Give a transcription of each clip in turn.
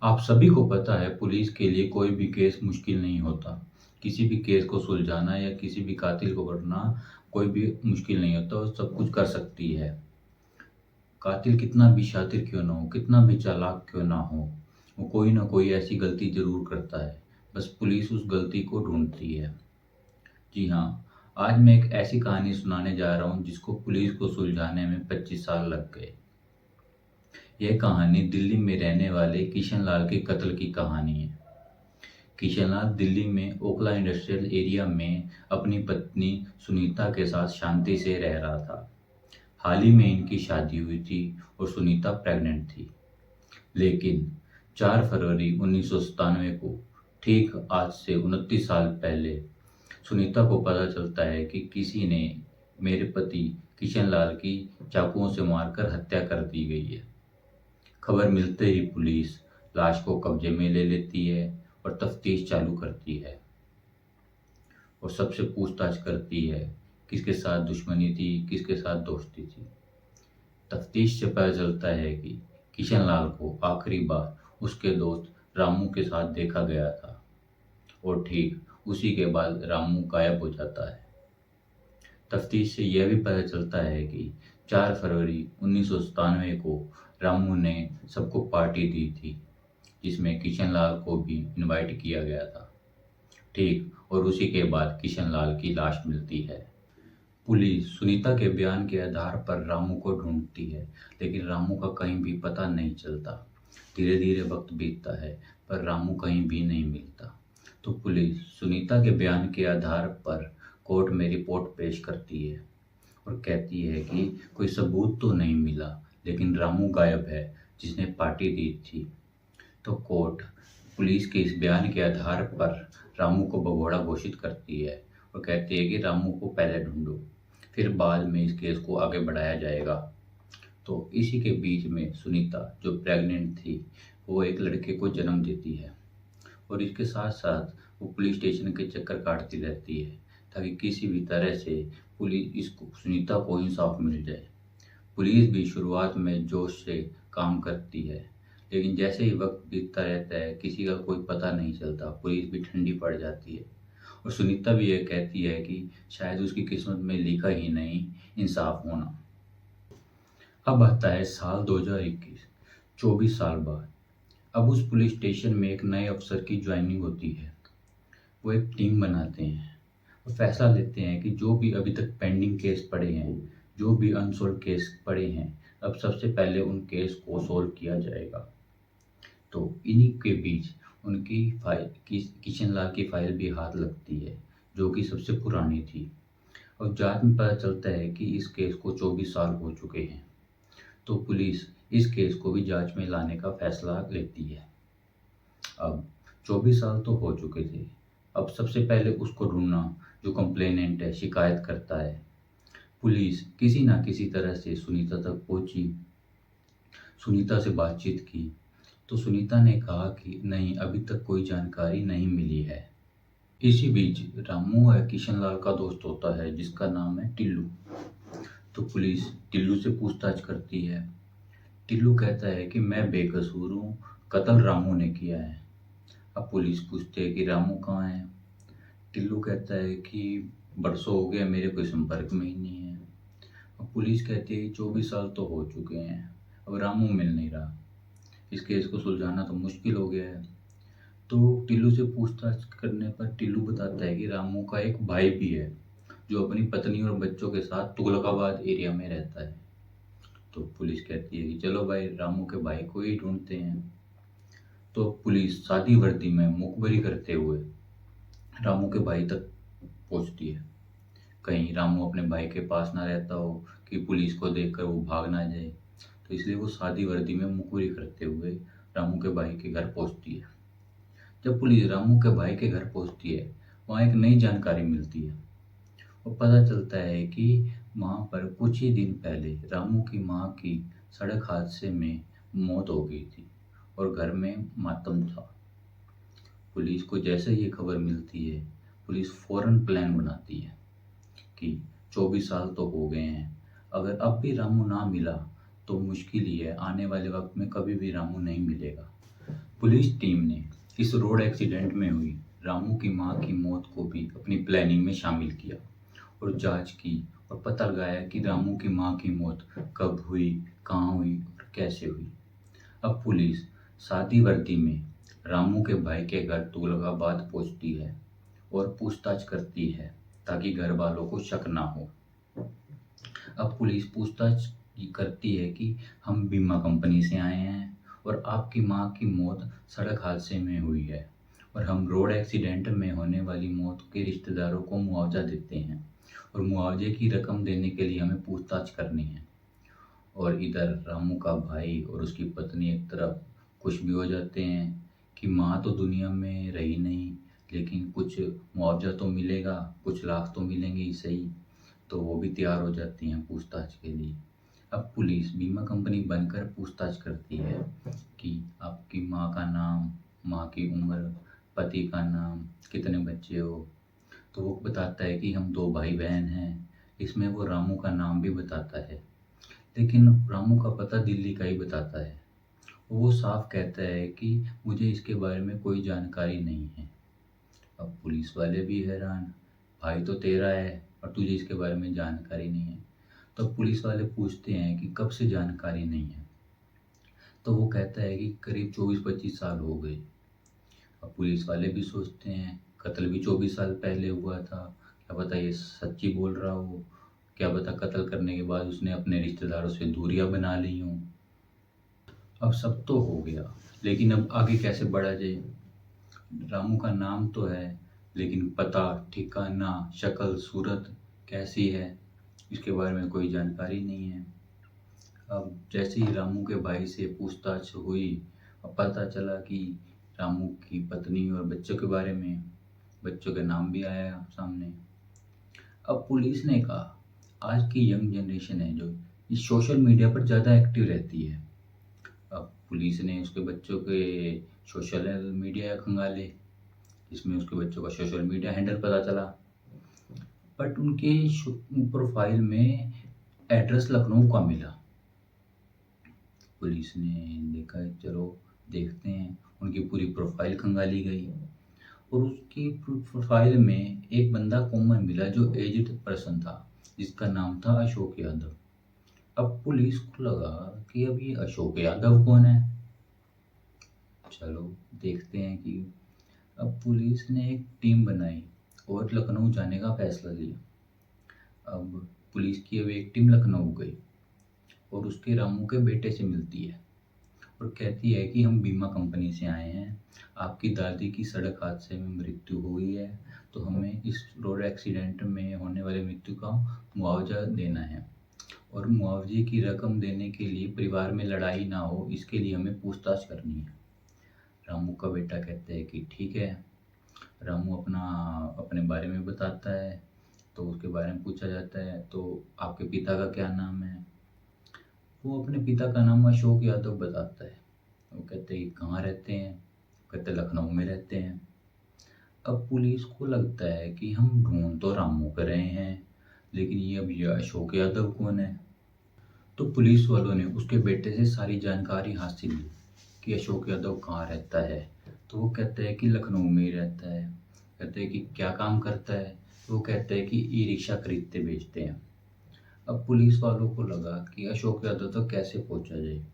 आप सभी को पता है पुलिस के लिए कोई भी केस मुश्किल नहीं होता। किसी भी केस को सुलझाना या किसी भी कातिल को पकड़ना कोई भी मुश्किल नहीं होता, वो सब कुछ कर सकती है। कातिल कितना भी शातिर क्यों ना हो, कितना भी चालाक क्यों ना हो, वो कोई ना कोई ऐसी गलती ज़रूर करता है। बस पुलिस उस गलती को ढूँढती है। जी हाँ, आज मैं एक ऐसी कहानी सुनाने जा रहा हूँ जिसको पुलिस को सुलझाने में 25 साल लग गए। यह कहानी दिल्ली में रहने वाले किशन लाल के कत्ल की कहानी है। किशन लाल दिल्ली में ओखला इंडस्ट्रियल एरिया में अपनी पत्नी सुनीता के साथ शांति से रह रहा था। हाल ही में इनकी शादी हुई थी और सुनीता प्रेग्नेंट थी। लेकिन 4 फरवरी 1997 को, ठीक आज से 29 साल पहले, सुनीता को पता चलता है कि किसी ने मेरे पति किशन लाल की चाकुओं से मारकर हत्या कर दी गई है। खबर मिलते ही पुलिस लाश को कब्जे में ले लेती है और तफ्तीश चालू करती है और सबसे पूछताछ करती है किसके साथ दुश्मनी थी, किसके साथ दोस्ती थी। तफ्तीश से पता चलता है कि किशन लाल को आखिरी बार उसके दोस्त रामू के साथ देखा गया था और ठीक उसी के बाद रामू गायब हो जाता है। तफ्तीश से यह भी पता चलता है कि 4 फरवरी 1997 को रामू ने सबको पार्टी दी थी जिसमें किशन लाल को भी इनवाइट किया गया था। ठीक और उसी के बाद किशन लाल की लाश मिलती है। पुलिस सुनीता के बयान के आधार पर रामू को ढूंढती है, लेकिन रामू का कहीं भी पता नहीं चलता। धीरे धीरे वक्त बीतता है पर रामू कहीं भी नहीं मिलता। तो पुलिस सुनीता के बयान के आधार पर कोर्ट में रिपोर्ट पेश करती है और कहती है कि कोई सबूत तो नहीं मिला, लेकिन रामू गायब है जिसने पार्टी दी थी। तो कोर्ट पुलिस के इस बयान के आधार पर रामू को भगोड़ा घोषित करती है और कहती है कि रामू को पहले ढूंढो, फिर बाद में इस केस को आगे बढ़ाया जाएगा। तो इसी के बीच में सुनीता जो प्रेग्नेंट थी वो एक लड़के को जन्म देती है और इसके साथ साथ वो पुलिस स्टेशन के चक्कर काटती रहती है ताकि किसी भी तरह से पुलिस इसको सुनीता को इंसाफ मिल जाए। पुलिस भी शुरुआत में जोश से काम करती है, लेकिन जैसे ही वक्त बीतता रहता है किसी का कोई पता नहीं चलता, पुलिस भी ठंडी पड़ जाती है और सुनीता भी यह कहती है कि शायद उसकी किस्मत में लिखा ही नहीं इंसाफ होना। अब आता है साल 2021, 24 साल बाद। अब उस पुलिस स्टेशन में एक नए अफसर की ज्वाइनिंग होती है। वो एक टीम बनाते हैं और फैसला लेते हैं कि जो भी अभी तक पेंडिंग केस पड़े हैं, जो भी अनसॉल्व केस पड़े हैं, अब सबसे पहले उन केस को सॉल्व किया जाएगा। तो इन्हीं के बीच उनकी फाइल किशन लाल की फाइल भी हाथ लगती है जो कि सबसे पुरानी थी। और जांच में पता चलता है कि इस केस को 24 साल हो चुके हैं। तो पुलिस इस केस को भी जांच में लाने का फैसला लेती है। अब 24 साल तो हो चुके थे, अब सबसे पहले उसको ढूंढना जो कंप्लेनेंट है, शिकायत करता है। पुलिस किसी ना किसी तरह से सुनीता तक पहुंची, सुनीता से बातचीत की तो सुनीता ने कहा कि नहीं, अभी तक कोई जानकारी नहीं मिली है। इसी बीच रामू है किशन लाल का दोस्त होता है जिसका नाम है टिल्लू। तो पुलिस टिल्लू से पूछताछ करती है। टिल्लू कहता है कि मैं बेकसूर हूँ, कत्ल रामू ने किया है। अब पुलिस पूछती है कि रामू कहाँ है। टिल्लू कहता है कि बरसों हो गए, मेरे कोई संपर्क में ही नहीं है। अब पुलिस कहती है कि 24 साल तो हो चुके हैं, अब रामू मिल नहीं रहा, इस केस को सुलझाना तो मुश्किल हो गया है। तो टिल्लू से पूछताछ करने पर टिल्लू बताता है कि रामू का एक भाई भी है जो अपनी पत्नी और बच्चों के साथ तुगलकाबाद एरिया में रहता है। तो पुलिस कहती है कि चलो भाई, रामू के भाई को ही ढूंढते हैं। तो पुलिस सादी वर्दी में मुखबरी करते हुए रामू के भाई तक पहुंचती है। कहीं रामू अपने भाई के पास ना रहता हो कि पुलिस को देखकर वो भाग ना जाए, तो इसलिए वो सादी वर्दी में मुखबरी करते हुए रामू के भाई के घर पहुंचती है। जब पुलिस रामू के भाई के घर पहुंचती है, वहाँ एक नई जानकारी मिलती है और पता चलता है कि वहाँ पर कुछ ही दिन पहले रामू की माँ की सड़क हादसे में मौत हो गई थी और घर में मातम था। पुलिस को जैसे ही ये खबर मिलती है, पुलिस फौरन प्लान बनाती है कि 24 साल तो हो गए हैं, अगर अब भी रामू ना मिला तो मुश्किल ही है, आने वाले वक्त में कभी भी रामू नहीं मिलेगा। पुलिस टीम ने इस रोड एक्सीडेंट में हुई रामू की मां की मौत को भी अपनी प्लानिंग में शामिल किया और जांच की और पता लगाया कि रामू की मां की मौत कब हुई, कहाँ हुई और कैसे हुई। अब पुलिस सादी वर्दी में रामू के भाई के घर तुगलकाबाद पहुंचती है और पूछताछ करती है ताकि घर वालों को शक ना हो। अब पुलिस पूछताछ ये करती है कि हम बीमा कंपनी से आए हैं और आपकी माँ की मौत सड़क हादसे में हुई है और हम रोड एक्सीडेंट में होने वाली मौत के रिश्तेदारों को मुआवजा देते हैं और मुआवजे की रकम देने के लिए हमें पूछताछ करनी है। और इधर रामू का भाई और उसकी पत्नी एक तरफ खुश भी हो जाते हैं कि माँ तो दुनिया में रही नहीं, लेकिन कुछ मुआवजा तो मिलेगा, कुछ लाख तो मिलेंगे ही सही। तो वो भी तैयार हो जाती हैं पूछताछ के लिए। अब पुलिस बीमा कंपनी बनकर पूछताछ करती है कि आपकी माँ का नाम, माँ की उम्र, पति का नाम, कितने बच्चे हो। तो वो बताता है कि हम दो भाई बहन हैं। इसमें वो रामू का नाम भी बताता है, लेकिन रामू का पता दिल्ली का ही बताता है। वो साफ कहता है कि मुझे इसके बारे में कोई जानकारी नहीं है। अब पुलिस वाले भी हैरान, भाई तो तेरा है और तुझे इसके बारे में जानकारी नहीं है। तो पुलिस वाले पूछते हैं कि कब से जानकारी नहीं है। तो वो कहता है कि करीब 24-25 साल हो गए। अब पुलिस वाले भी सोचते हैं कत्ल भी 24 साल पहले हुआ था, क्या पता ये सच्ची बोल रहा हो, क्या पता कत्ल करने के बाद उसने अपने रिश्तेदारों से दूरियां बना ली हों। अब सब तो हो गया, लेकिन अब आगे कैसे बढ़ा जाए। रामू का नाम तो है, लेकिन पता, ठिकाना, शक्ल सूरत कैसी है, इसके बारे में कोई जानकारी नहीं है। अब जैसे ही रामू के भाई से पूछताछ हुई, अब पता चला कि रामू की पत्नी और बच्चों के बारे में, बच्चों के नाम भी आया सामने। अब पुलिस ने कहा आज की यंग जनरेशन है जो इस सोशल मीडिया पर ज़्यादा एक्टिव रहती है। अब पुलिस ने उसके बच्चों के सोशल मीडिया खंगाले, जिसमें उसके बच्चों का सोशल मीडिया हैंडल पता चला। बट उनके प्रोफाइल में एड्रेस लखनऊ का मिला। पुलिस ने देखा चलो देखते हैं, उनकी पूरी प्रोफाइल खंगाली गई और उसकी प्रोफाइल में एक बंदा कॉमन मिला जो एज्ड पर्सन था, जिसका नाम था अशोक यादव। अब पुलिस को लगा कि अब ये अशोक यादव कौन है, चलो देखते हैं कि। अब पुलिस ने एक टीम बनाई और लखनऊ जाने का फैसला लिया। अब पुलिस की अब एक टीम लखनऊ गई और उसके रामू के बेटे से मिलती है और कहती है कि हम बीमा कंपनी से आए हैं, आपकी दादी की सड़क हादसे में मृत्यु हुई है, तो हमें इस रोड एक्सीडेंट में होने वाले मृत्यु का मुआवजा देना है और मुआवजे की रकम देने के लिए परिवार में लड़ाई ना हो, इसके लिए हमें पूछताछ करनी है। रामू का बेटा कहता है कि ठीक है। रामू अपने बारे में बताता है, तो उसके बारे में पूछा जाता है तो आपके पिता का क्या नाम है। वो अपने पिता का नाम अशोक यादव बताता है। वो कहते हैं कि कहाँ रहते हैं, कहते लखनऊ में रहते हैं। अब पुलिस को लगता है कि हम ढूंढ तो रामू कर रहे हैं, लेकिन ये अशोक यादव कौन है। तो पुलिस वालों ने उसके बेटे से सारी जानकारी हासिल की कि अशोक यादव कहाँ रहता है। तो वो कहता है कि लखनऊ में ही रहता है। कहते हैं कि क्या काम करता है, तो वो कहता है कि ई रिक्शा खरीदते बेचते हैं। अब पुलिस वालों को लगा कि अशोक यादव तक कैसे पहुंचा जाए,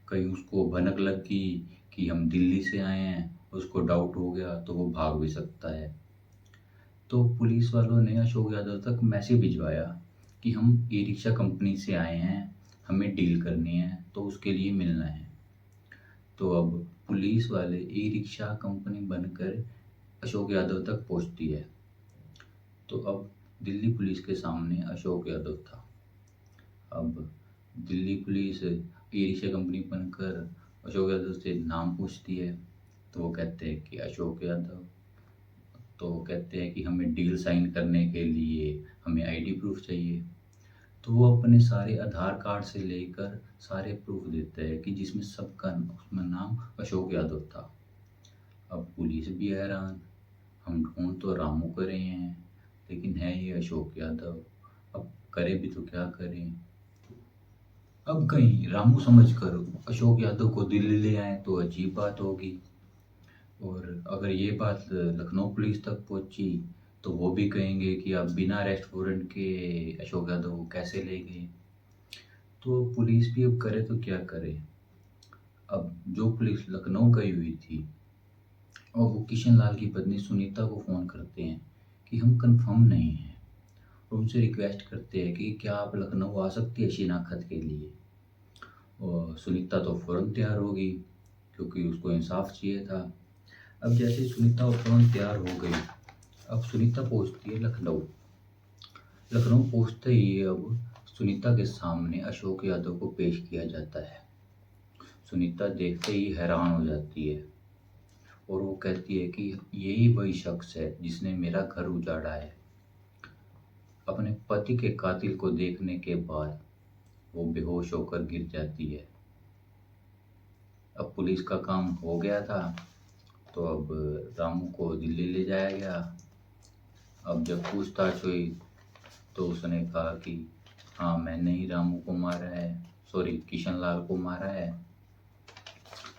कहीं उसको भनक लग गई कि हम दिल्ली से आए हैं, उसको डाउट हो गया तो वो भाग भी सकता है। तो पुलिस वालों ने अशोक यादव तक मैसेज भिजवाया कि हम ई रिक्शा कंपनी से आए हैं, हमें डील करनी है तो उसके लिए मिलना है। तो अब पुलिस वाले ई रिक्शा कंपनी बनकर अशोक यादव तक पहुंचती है। तो अब दिल्ली पुलिस के सामने अशोक यादव था। अब Delhi police e rickshaw company बनकर अशोक यादव से नाम पूछती है, तो वो कहते हैं कि अशोक यादव। तो वो कहते हैं कि हमें डील साइन करने के लिए हमें आईडी प्रूफ चाहिए। तो वो अपने सारे आधार कार्ड से लेकर सारे प्रूफ देता है कि जिसमें सबका उसमें नाम अशोक यादव था। अब पुलिस भी हैरान, हम ढूंढ तो रामू कर रहे हैं, लेकिन है ये अशोक यादव, अब करे भी तो क्या करें। अब कहीं रामू समझकर अशोक यादव को दिल्ली ले आए तो अजीब बात होगी। और अगर ये बात लखनऊ पुलिस तक पहुंची तो वो भी कहेंगे कि आप बिना रेस्ट वारंट के अशोक यादव को कैसे ले गए। तो पुलिस भी अब करे तो क्या करे। अब जो पुलिस लखनऊ गई हुई थी और वो किशन लाल की पत्नी सुनीता को फ़ोन करते हैं कि हम कंफर्म नहीं हैं, और उनसे रिक्वेस्ट करते हैं कि क्या आप लखनऊ आ सकती है शिनाख्त के लिए। और सुनीता तो फ़ौरन तैयार होगी क्योंकि उसको इंसाफ चाहिए था। अब जैसे सुनीता फ़ौरन तैयार हो गई, अब सुनीता पहुंचती है लखनऊ। लखनऊ पहुंचते ही अब सुनीता के सामने अशोक यादव को पेश किया जाता है। सुनीता देखते ही हैरान हो जाती है और वो कहती है कि यही वही शख्स है जिसने मेरा घर उजाड़ा है। अपने पति के कातिल को देखने के बाद वो बेहोश होकर गिर जाती है। अब पुलिस का काम हो गया था, तो अब रामू को दिल्ली ले जाया गया। अब जब पूछताछ हुई तो उसने कहा कि हाँ, मैंने ही रामू को मारा है, सॉरी किशन लाल को मारा है।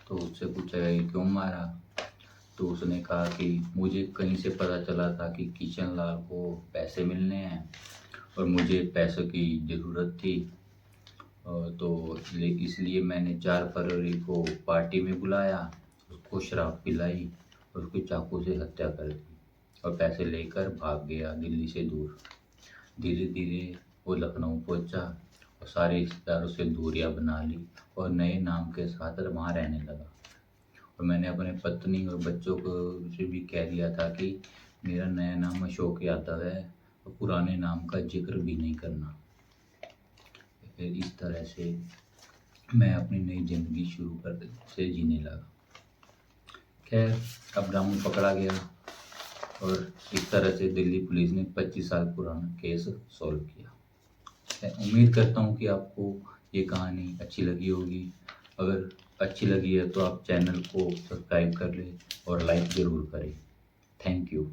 तो उससे पूछा गया कि क्यों मारा, तो उसने कहा कि मुझे कहीं से पता चला था कि किशन लाल को पैसे मिलने हैं और मुझे पैसों की ज़रूरत थी। तो इसलिए मैंने 4 फरवरी को पार्टी में बुलाया, उसको शराब पिलाई और उसकी चाकू से हत्या कर दी और पैसे लेकर भाग गया दिल्ली से दूर। धीरे धीरे वो लखनऊ पहुंचा और सारे रिश्तेदारों से दूरियां बना ली और नए नाम के साथ वहाँ रहने लगा। और मैंने अपने पत्नी और बच्चों को से भी कह दिया था कि मेरा नया नाम अशोक यादव है और पुराने नाम का जिक्र भी नहीं करना। फिर इस तरह से मैं अपनी नई ज़िंदगी शुरू कर से जीने लगा। खैर, अब रामू पकड़ा गया और इस तरह से दिल्ली पुलिस ने 25 साल पुराना केस सॉल्व किया। मैं उम्मीद करता हूँ कि आपको ये कहानी अच्छी लगी होगी। अगर अच्छी लगी है तो आप चैनल को सब्सक्राइब कर लें और लाइक ज़रूर करें। Thank you.